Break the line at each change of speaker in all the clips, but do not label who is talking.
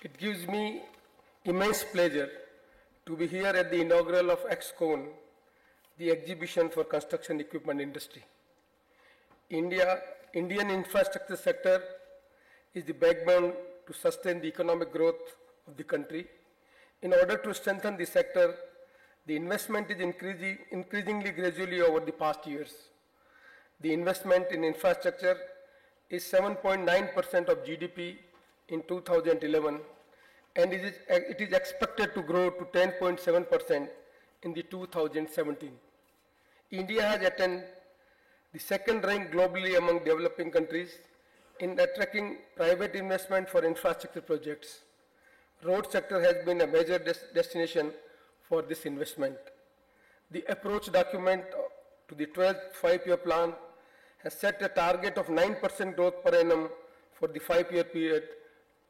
It gives me immense pleasure to be here at the inaugural of EXCON, the exhibition for construction equipment industry. Indian infrastructure sector is the backbone to sustain the economic growth of the country. In order to strengthen the sector, the investment is increasingly gradually over the past years. The investment in infrastructure is 7.9% of GDP in 2011, and it is expected to grow to 10.7% in the 2017. India has attained the second rank globally among developing countries in attracting private investment for infrastructure projects. Road sector has been a major destination for this investment. The approach document to the 12th five-year plan has set a target of 9% growth per annum for the five-year period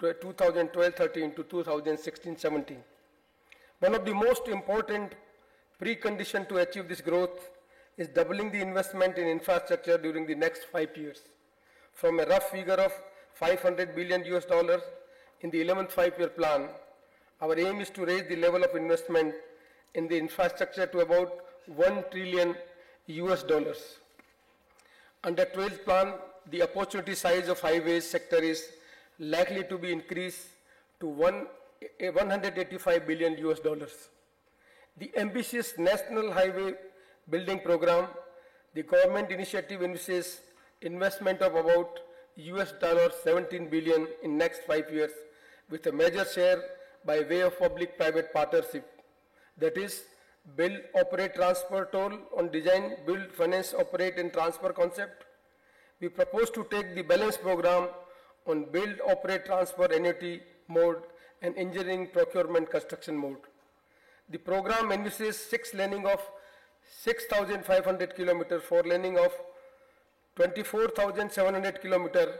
2012-13 to 2016-17. One of the most important preconditions to achieve this growth is doubling the investment in infrastructure during the next 5 years. From a rough figure of $500 billion in the 11th five-year plan, our aim is to raise the level of investment in the infrastructure to about $1 trillion. Under 12th plan, the opportunity size of highways sector is likely to be increased to $185 billion. The ambitious National Highway Building Program, the government initiative envisages investment of about $17 billion in next 5 years, with a major share by way of public-private partnership. That is, build, operate, transfer toll on design, build, finance, operate, and transfer concept. We propose to take the balance program on build, operate, transfer, annuity mode and engineering, procurement, construction mode. The program envisages 6 laning of 6,500 kilometers, 4 laning of 24,700 kilometers,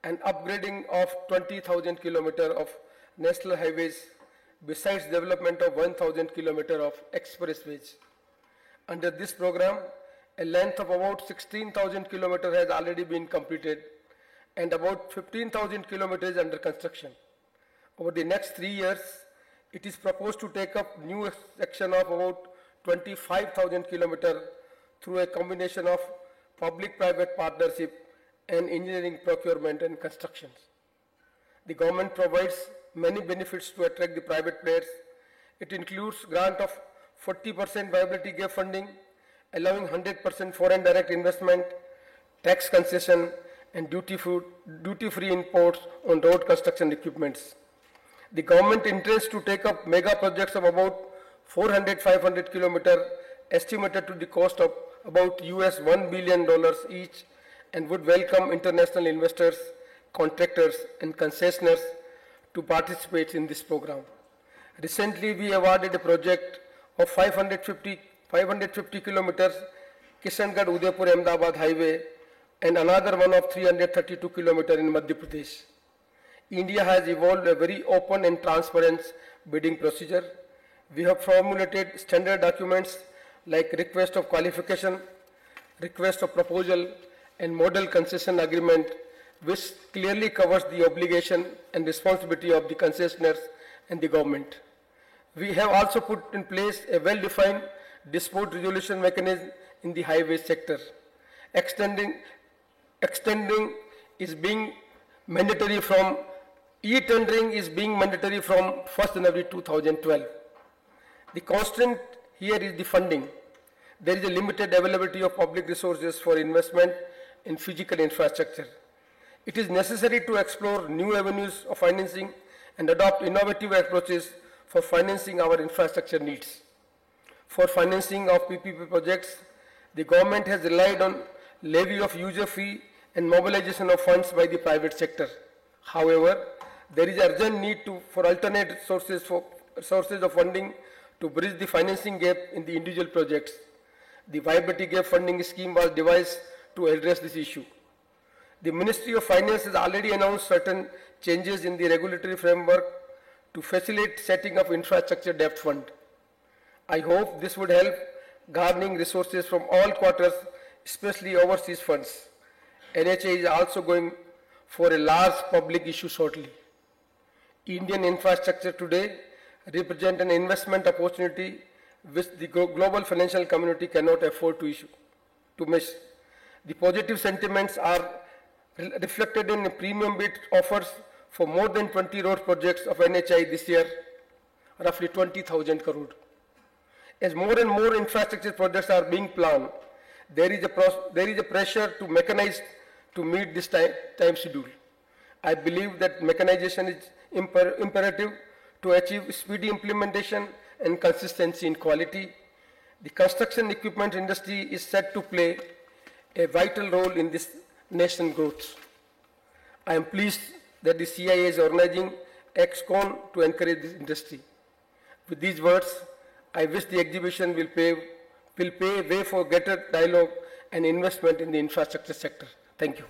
and upgrading of 20,000 kilometers of national highways, besides development of 1,000 kilometers of expressways. Under this program, a length of about 16,000 kilometers has already been completed, and about 15,000 kilometers under construction. Over the next 3 years, it is proposed to take up new section of about 25,000 kilometers through a combination of public-private partnership and engineering, procurement, and constructions. The government provides many benefits to attract the private players. It includes grant of 40% viability gap funding, allowing 100% foreign direct investment, tax concession, and duty-free imports on road construction equipments. The government intends to take up mega projects of about 400-500 kilometers, estimated to the cost of about $1 billion each, and would welcome international investors, contractors, and concessionaires to participate in this program. Recently, we awarded a project of 550 kilometers Kishangarh-Udaipur-Ahmedabad highway and another one of 332 kilometers in Madhya Pradesh. India has evolved a very open and transparent bidding procedure. We have formulated standard documents like request of qualification, request of proposal, and model concession agreement, which clearly covers the obligation and responsibility of the concessionaires and the government. We have also put in place a well-defined dispute resolution mechanism in the highway sector. Extending is being mandatory from e-tendering is being mandatory from 1st January 2012. The constant here is the funding. There is a limited availability of public resources for investment in physical infrastructure. It is necessary to explore new avenues of financing and adopt innovative approaches for financing our infrastructure needs. For financing of PPP projects, the government has relied on levy of user fee and mobilization of funds by the private sector. However, there is urgent need for alternate sources of funding to bridge the financing gap in the individual projects. The viability gap funding scheme was devised to address this issue. The Ministry of Finance has already announced certain changes in the regulatory framework to facilitate setting up infrastructure debt fund. I hope this would help garnering resources from all quarters, especially overseas funds. NHA is also going for a large public issue shortly. Indian infrastructure today represent an investment opportunity which the global financial community cannot afford to miss. The positive sentiments are reflected in premium bid offers for more than 20 road projects of NHAI this year, roughly 20,000 crore. As more and more infrastructure projects are being planned, there is a pressure to mechanize to meet this time schedule. I believe that mechanization is imperative to achieve speedy implementation and consistency in quality. The construction equipment industry is set to play a vital role in this national growth. I am pleased that the CIA is organizing XCON to encourage this industry. With these words, I wish the exhibition will pave way for greater dialogue and investment in the infrastructure sector. Thank you.